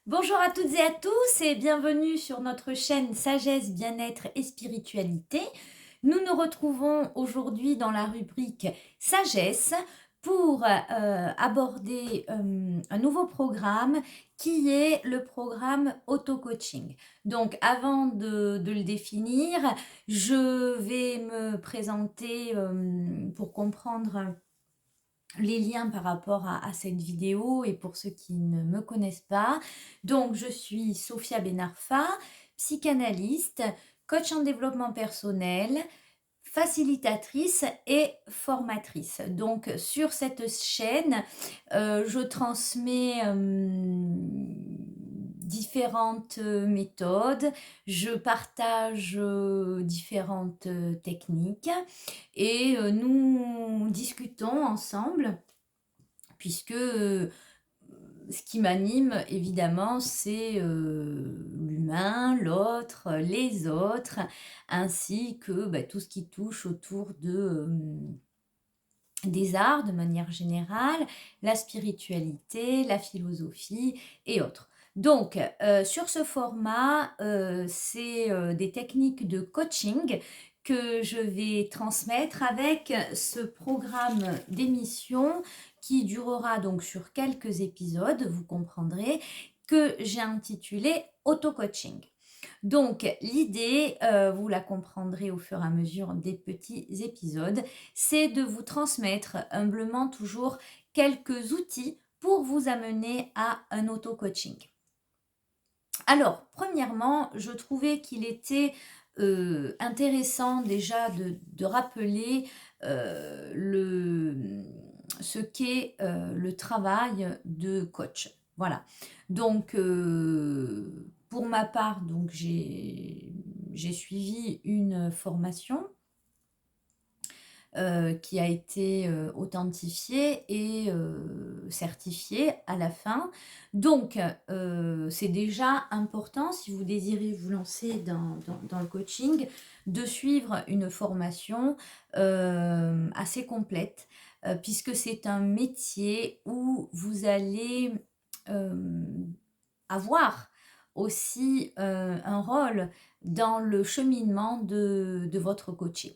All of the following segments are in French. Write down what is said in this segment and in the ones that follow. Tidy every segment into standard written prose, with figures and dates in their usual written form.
Bonjour à toutes et à tous et bienvenue sur notre chaîne Sagesse, Bien-être et Spiritualité. Nous nous retrouvons aujourd'hui dans la rubrique Sagesse pour aborder un nouveau programme qui est le programme Auto-Coaching. Donc avant de le définir, je vais me présenter pour comprendre les liens par rapport à cette vidéo et pour ceux qui ne me connaissent pas. Donc, je suis Sophia Benarfa, psychanalyste, coach en développement personnel, facilitatrice et formatrice. Donc, sur cette chaîne, je transmets différentes méthodes, je partage différentes techniques et nous discutons ensemble puisque ce qui m'anime évidemment c'est l'humain, l'autre, les autres, ainsi que tout ce qui touche autour des arts de manière générale, la spiritualité, la philosophie et autres. Donc, sur ce format, c'est des techniques de coaching que je vais transmettre avec ce programme d'émission qui durera donc sur quelques épisodes, vous comprendrez, que j'ai intitulé Auto-coaching. Donc, l'idée, vous la comprendrez au fur et à mesure des petits épisodes, c'est de vous transmettre humblement toujours quelques outils pour vous amener à un auto-coaching. Alors, premièrement, je trouvais qu'il était intéressant déjà de rappeler ce qu'est le travail de coach. Voilà. Donc, pour ma part, donc j'ai suivi une formation qui a été authentifiée et certifiée à la fin. Donc, c'est déjà important, si vous désirez vous lancer dans le coaching, de suivre une formation assez complète, puisque c'est un métier où vous allez avoir aussi un rôle dans le cheminement de votre coaching.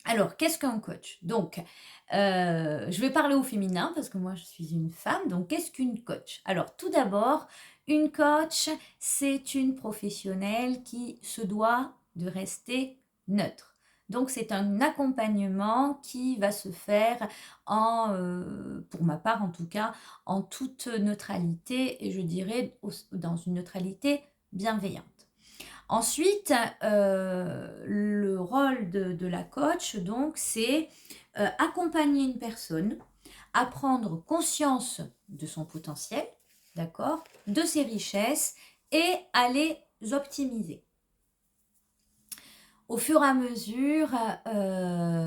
Alors, qu'est-ce qu'un coach? Donc, je vais parler au féminin parce que moi je suis une femme. Donc, qu'est-ce qu'une coach? Alors, tout d'abord, une coach, c'est une professionnelle qui se doit de rester neutre. Donc, c'est un accompagnement qui va se faire pour ma part en tout cas, en toute neutralité et je dirais dans une neutralité bienveillante. Ensuite, le rôle de la coach, donc, c'est accompagner une personne à prendre conscience de son potentiel, d'accord, de ses richesses et à les optimiser. Au fur et à mesure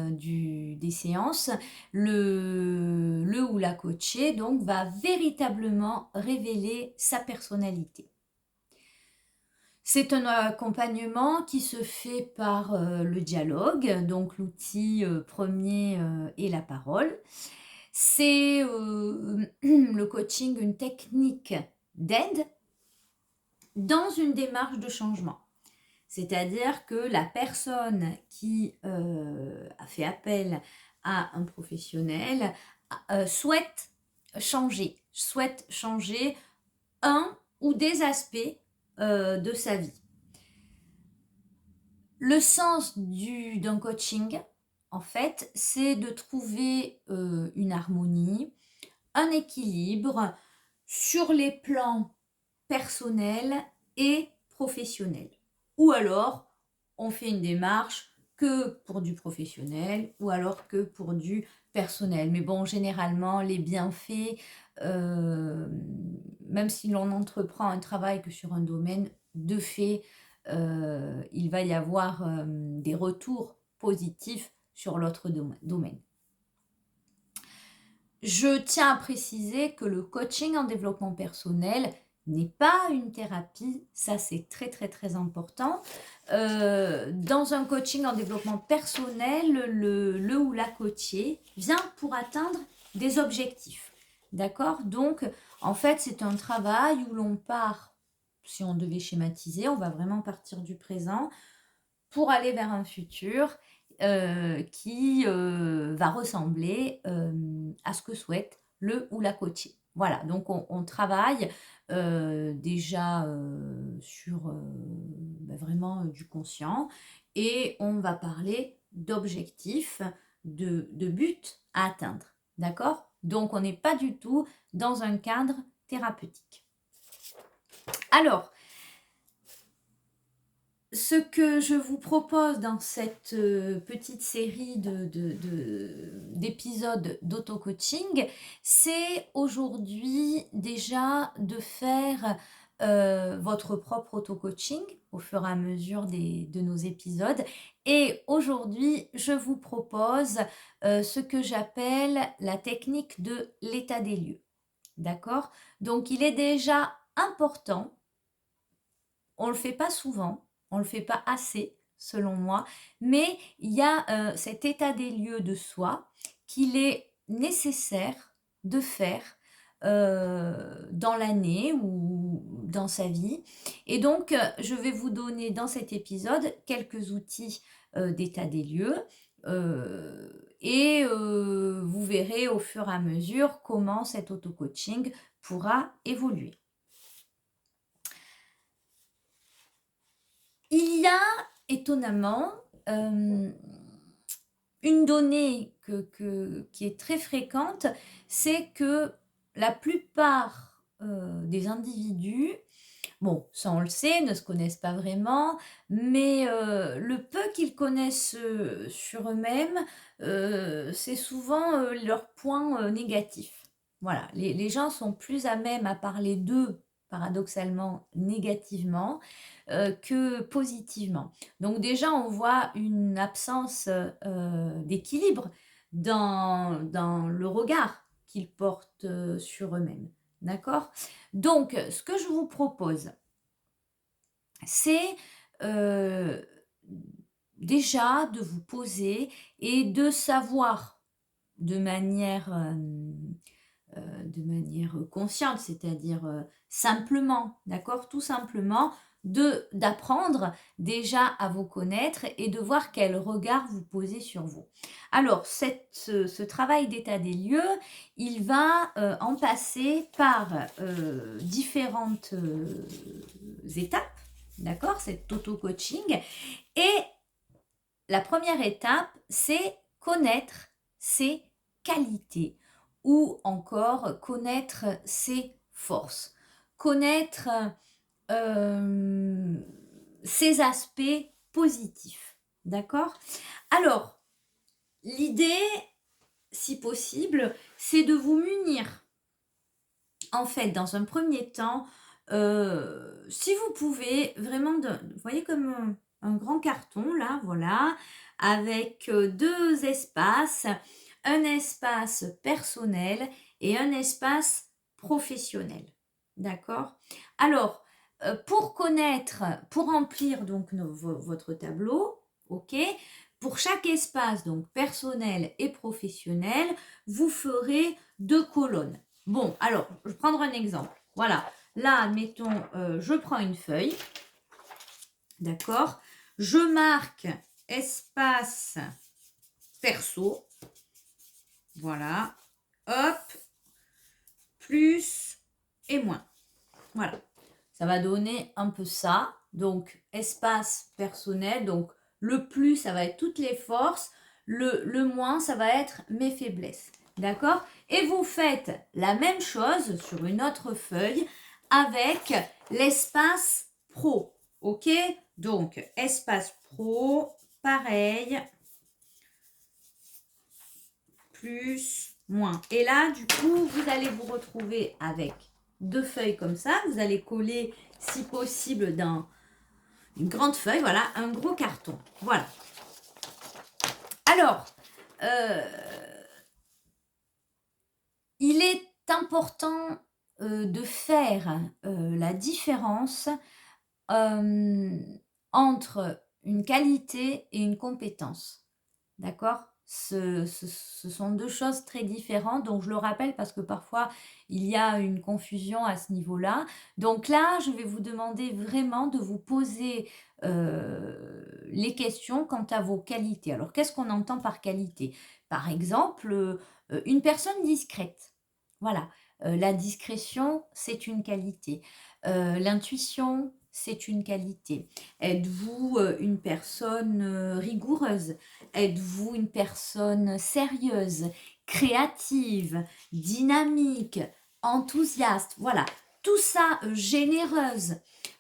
des séances, le ou la coachée donc, va véritablement révéler sa personnalité. C'est un accompagnement qui se fait par le dialogue, donc l'outil premier est la parole. C'est le coaching, une technique d'aide dans une démarche de changement. C'est-à-dire que la personne qui a fait appel à un professionnel souhaite changer un ou des aspects de sa vie. Le sens d'un coaching, en fait, c'est de trouver une harmonie, un équilibre sur les plans personnels et professionnels. Ou alors, on fait une démarche que pour du professionnel ou alors que pour du personnel. Mais bon, généralement, les bienfaits, même si l'on entreprend un travail que sur un domaine, de fait, il va y avoir des retours positifs sur l'autre domaine. Je tiens à préciser que le coaching en développement personnel n'est pas une thérapie, ça c'est très très très important. Dans un coaching en développement personnel, le ou la coachée vient pour atteindre des objectifs. D'accord? Donc, En fait, c'est un travail où l'on part, si on devait schématiser, on va vraiment partir du présent pour aller vers un futur, qui, va ressembler, à ce que souhaite le ou la coachée. Voilà, donc on travaille, déjà, sur, vraiment, du conscient et on va parler d'objectifs, de buts à atteindre. D'accord? Donc on n'est pas du tout dans un cadre thérapeutique. Alors, ce que je vous propose dans cette petite série d'épisodes d'auto-coaching, c'est aujourd'hui déjà de faire votre propre auto-coaching au fur et à mesure de nos épisodes. Et aujourd'hui, je vous propose ce que j'appelle la technique de l'état des lieux. D'accord? Donc, il est déjà important, on ne le fait pas souvent, on ne le fait pas assez, selon moi, mais il y a cet état des lieux de soi qu'il est nécessaire de faire dans l'année ou dans sa vie. Et donc, je vais vous donner dans cet épisode quelques outils d'état des lieux. Et vous verrez au fur et à mesure comment cet auto-coaching pourra évoluer. Il y a étonnamment une donnée qui est très fréquente, c'est que la plupart des individus, bon, ça on le sait, ne se connaissent pas vraiment, mais le peu qu'ils connaissent sur eux-mêmes, c'est souvent leurs points négatifs. Voilà, les gens sont plus à même à parler d'eux, paradoxalement, négativement, que positivement. Donc déjà, on voit une absence d'équilibre dans le regard qu'ils portent sur eux-mêmes. D'accord? Donc, ce que je vous propose, c'est déjà de vous poser et de savoir de manière, consciente, c'est-à-dire simplement, d'accord? Tout simplement, d'apprendre déjà à vous connaître et de voir quel regard vous posez sur vous. Alors, ce travail d'état des lieux, il va en passer par différentes étapes, d'accord? Cet auto-coaching. Et la première étape, c'est connaître ses qualités ou encore connaître ses forces, connaître ses aspects positifs. D'accord? Alors, l'idée, si possible, c'est de vous munir, en fait, dans un premier temps, si vous pouvez, vraiment, vous voyez comme un grand carton, là, voilà, avec deux espaces, un espace personnel et un espace professionnel. D'accord? Alors, pour remplir donc votre tableau, ok, pour chaque espace, donc personnel et professionnel, vous ferez 2 colonnes. Bon, alors, je vais prendre un exemple. Voilà, là, admettons, je prends une feuille, d'accord? Je marque espace perso, voilà, hop, plus et moins. Voilà, ça va donner un peu ça. Donc, espace personnel, donc le plus, ça va être toutes les forces, le moins, ça va être mes faiblesses. D'accord? Et vous faites la même chose sur une autre feuille avec l'espace pro. Ok? Donc, espace pro, pareil, plus, moins. Et là, du coup, vous allez vous retrouver avec 2 feuilles comme ça. Vous allez coller, si possible, dans une grande feuille, voilà, un gros carton. Voilà. Alors, il est important de faire la différence entre une qualité et une compétence. D'accord? Ce sont 2 choses très différentes, donc je le rappelle parce que parfois il y a une confusion à ce niveau-là. Donc là, je vais vous demander vraiment de vous poser, les questions quant à vos qualités. Alors qu'est-ce qu'on entend par qualité? Par exemple, une personne discrète. Voilà, la discrétion, c'est une qualité. L'intuition, c'est une qualité. Êtes-vous, une personne, rigoureuse? Êtes-vous une personne sérieuse, créative, dynamique, enthousiaste? Voilà, tout ça, généreuse,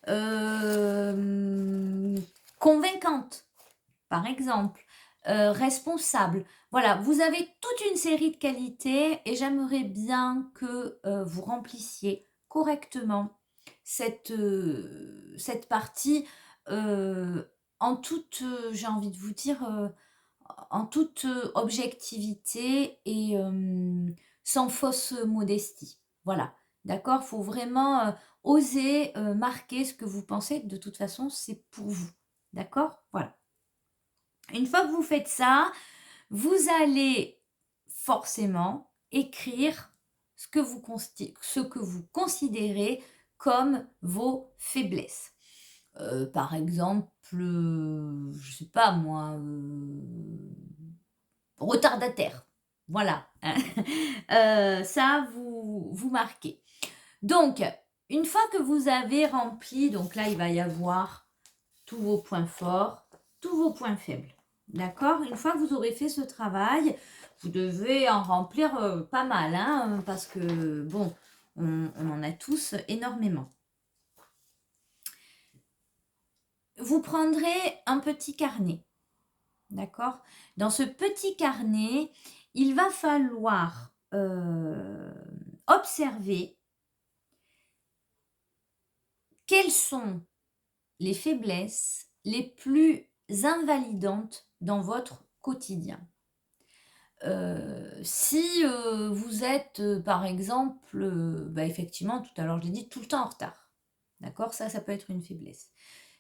hem, convaincante, par exemple, responsable. Voilà, vous avez toute une série de qualités et j'aimerais bien que, vous remplissiez correctement cette partie, heu, en toute, j'ai envie de vous dire, en toute, objectivité et sans fausse modestie. Voilà, d'accord? Faut vraiment, oser, marquer ce que vous pensez. De toute façon, c'est pour vous, d'accord? Voilà. Une fois que vous faites ça, vous allez forcément écrire ce que vous considérez comme vos faiblesses. Par exemple, je sais pas moi, retardataire. Voilà, hein. Ça vous marquez. Donc, une fois que vous avez rempli, donc là, il va y avoir tous vos points forts, tous vos points faibles. D'accord? Une fois que vous aurez fait ce travail, vous devez en remplir, pas mal, hein, parce que bon, on en a tous énormément. Vous prendrez un petit carnet, d'accord? Dans ce petit carnet, il va falloir, observer quelles sont les faiblesses les plus invalidantes dans votre quotidien. Si, vous êtes, par exemple, bah, effectivement, tout à l'heure je l'ai dit, tout le temps en retard. D'accord? Ça peut être une faiblesse.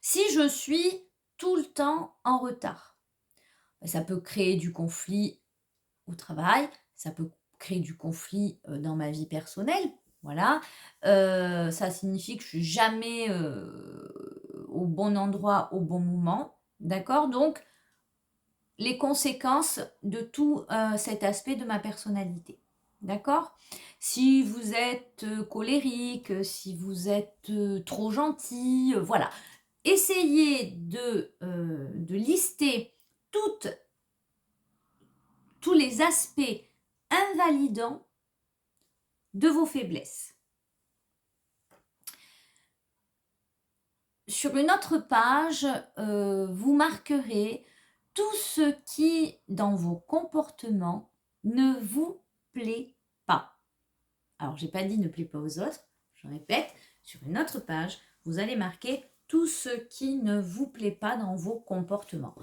Si je suis tout le temps en retard, bah, ça peut créer du conflit au travail, ça peut créer du conflit, dans ma vie personnelle, voilà. Ça signifie que je suis jamais, au bon endroit au bon moment, d'accord? Donc les conséquences de tout, cet aspect de ma personnalité. D'accord? Si vous êtes, colérique, si vous êtes, trop gentil, voilà. Essayez de lister toutes tous les aspects invalidants de vos faiblesses. Sur une autre page, vous marquerez tout ce qui, dans vos comportements, ne vous plaît pas. Alors, j'ai pas dit ne plaît pas aux autres, je répète, sur une autre page, vous allez marquer tout ce qui ne vous plaît pas dans vos comportements.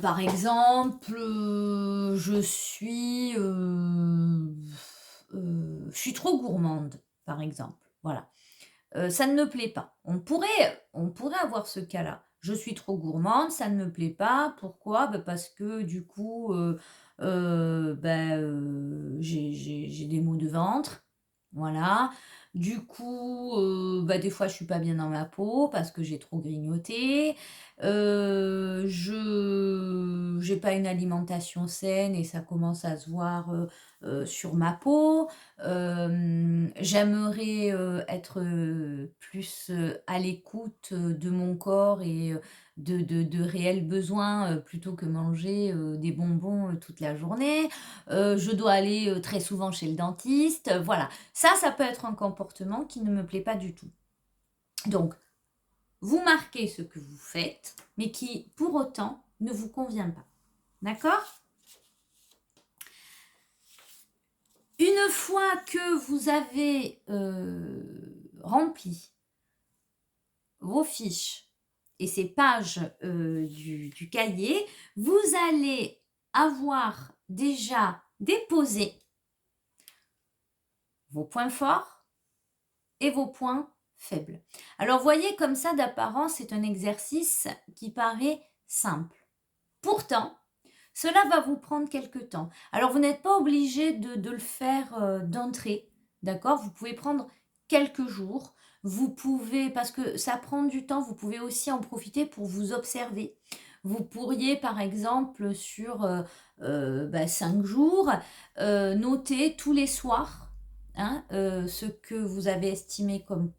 Par exemple, je suis trop gourmande, par exemple. Voilà. Ça ne me plaît pas. On pourrait avoir ce cas-là. Je suis trop gourmande, ça ne me plaît pas. Pourquoi? Bah, parce que du coup, j'ai des maux de ventre. Voilà. Du coup, bah, des fois, je suis pas bien dans ma peau parce que j'ai trop grignoté. Je j'ai pas une alimentation saine et ça commence à se voir, sur ma peau. J'aimerais, être, plus, à l'écoute, de mon corps et de réels besoins, plutôt que manger, des bonbons, toute la journée. Je dois aller, très souvent chez le dentiste, voilà. Ça peut être un comportement qui ne me plaît pas du tout. Donc, vous marquez ce que vous faites, mais qui, pour autant, ne vous convient pas. D'accord? Une fois que vous avez, rempli vos fiches et ces pages, du cahier, vous allez avoir déjà déposé vos points forts et vos points faibles. Alors voyez comme ça d'apparence, c'est un exercice qui paraît simple. Pourtant, Cela va vous prendre quelque temps. Alors, vous n'êtes pas obligé de le faire d'entrée, d'accord? Vous pouvez prendre quelques jours. Vous pouvez, parce que ça prend du temps, vous pouvez aussi en profiter pour vous observer. Vous pourriez, par exemple, sur 5 jours, noter tous les soirs hein, ce que vous avez estimé comme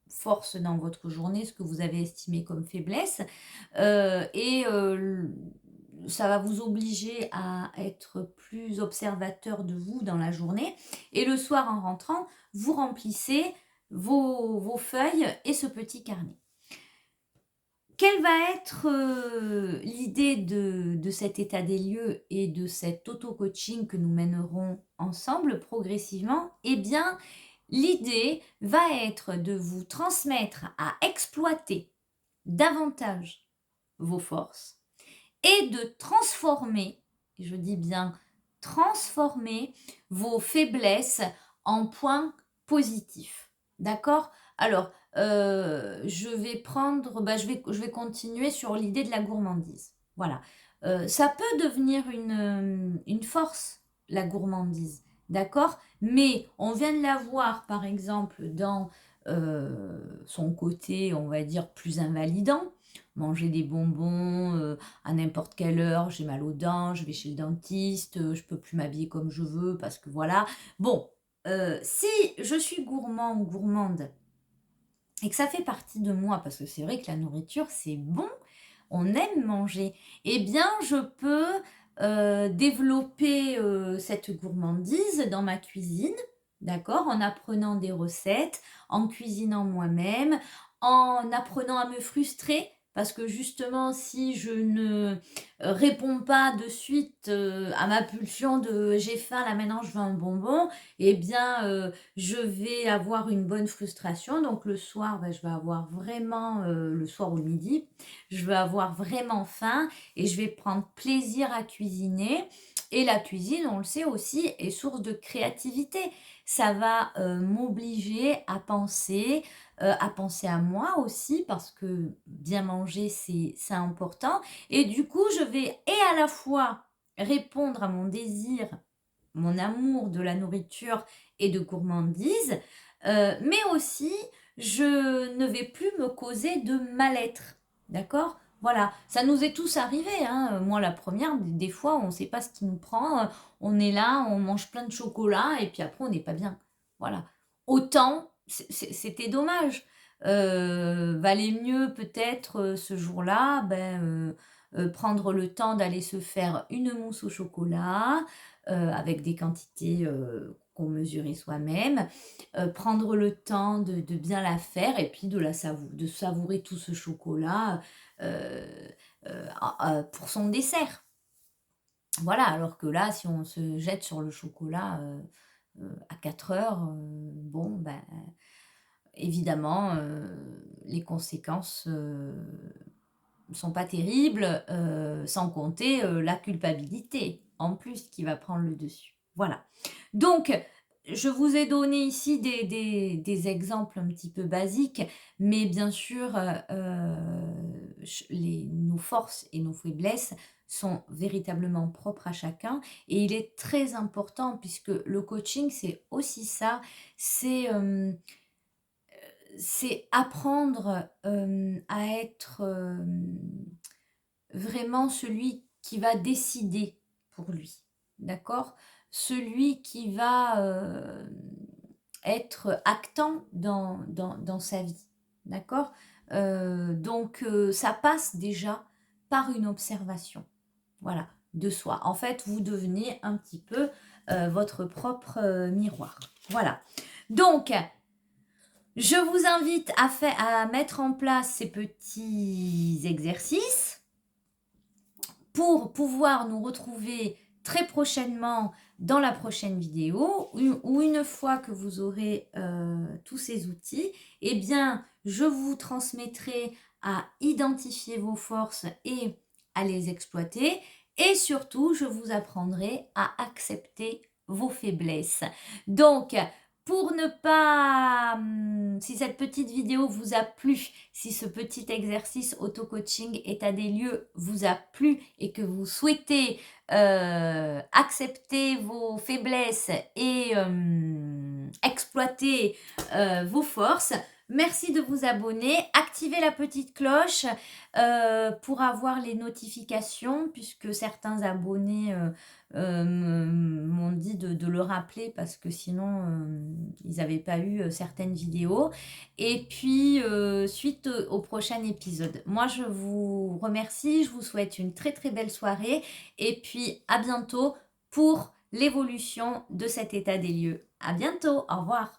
force dans votre journée, ce que vous avez estimé comme faiblesse. Et ça va vous obliger à être plus observateur de vous dans la journée. Et le soir, en rentrant, vous remplissez vos feuilles et ce petit carnet. Quelle va être l'idée de cet état des lieux et de cet auto-coaching que nous mènerons ensemble progressivement? Eh bien, l'idée va être de vous transmettre à exploiter davantage vos forces et de transformer, et je dis bien transformer vos faiblesses en points positifs. D'accord? Alors, je vais prendre, je vais continuer sur l'idée de la gourmandise. Voilà. Ça peut devenir une force, la gourmandise, d'accord? Mais on vient de la voir, par exemple, dans son côté, on va dire, plus invalidant. Manger des bonbons à n'importe quelle heure, j'ai mal aux dents, je vais chez le dentiste, je peux plus m'habiller comme je veux parce que voilà. Bon, si je suis gourmand ou gourmande et que ça fait partie de moi, parce que c'est vrai que la nourriture, c'est bon, on aime manger, eh bien, je peux développer cette gourmandise dans ma cuisine, d'accord, en apprenant des recettes, en cuisinant moi-même, en apprenant à me frustrer, parce que justement, si je ne réponds pas de suite à ma pulsion de j'ai faim, là maintenant je veux un bonbon, eh bien, je vais avoir une bonne frustration. Donc le soir, je vais avoir vraiment, le soir ou le midi, je vais avoir vraiment faim et je vais prendre plaisir à cuisiner. Et la cuisine, on le sait aussi, est source de créativité. Ça va m'obliger à penser à moi aussi, parce que bien manger, c'est important. Et du coup, je vais et à la fois répondre à mon désir, mon amour de la nourriture et de gourmandise, mais aussi je ne vais plus me causer de mal-être, d'accord? Voilà, ça nous est tous arrivé, hein. Moi la première, des fois on ne sait pas ce qui nous prend, on est là, on mange plein de chocolat et puis après on n'est pas bien. Voilà. Autant, c'était dommage. Valait mieux peut-être ce jour-là, prendre le temps d'aller se faire une mousse au chocolat, avec des quantités qu'on mesurait soi-même, prendre le temps de bien la faire et puis de savourer tout ce chocolat pour son dessert. Voilà, alors que là, si on se jette sur le chocolat à 4 heures, bon, évidemment, les conséquences ne sont pas terribles, sans compter la culpabilité en plus qui va prendre le dessus. Voilà. Donc, je vous ai donné ici des exemples un petit peu basiques, mais bien sûr, nos forces et nos faiblesses sont véritablement propres à chacun. Et il est très important, puisque le coaching, c'est aussi ça, c'est apprendre à être vraiment celui qui va décider pour lui, d'accord? Celui qui va être actant dans sa vie, d'accord? Donc ça passe déjà par une observation, voilà, de soi. En fait, vous devenez un petit peu votre propre miroir. Voilà. Donc, je vous invite à mettre en place ces petits exercices pour pouvoir nous retrouver très prochainement dans la prochaine vidéo, ou une fois que vous aurez tous ces outils, eh bien, je vous transmettrai à identifier vos forces et à les exploiter. Et surtout, je vous apprendrai à accepter vos faiblesses. Donc, Pour ne pas, si cette petite vidéo vous a plu, si ce petit exercice auto-coaching état des lieux vous a plu et que vous souhaitez accepter vos faiblesses et exploiter vos forces, merci de vous abonner, activez la petite cloche pour avoir les notifications, puisque certains abonnés m'ont dit de le rappeler parce que sinon ils n'avaient pas eu certaines vidéos. Et puis suite au prochain épisode. Moi je vous remercie, je vous souhaite une très très belle soirée et puis à bientôt pour l'évolution de cet état des lieux. À bientôt, au revoir.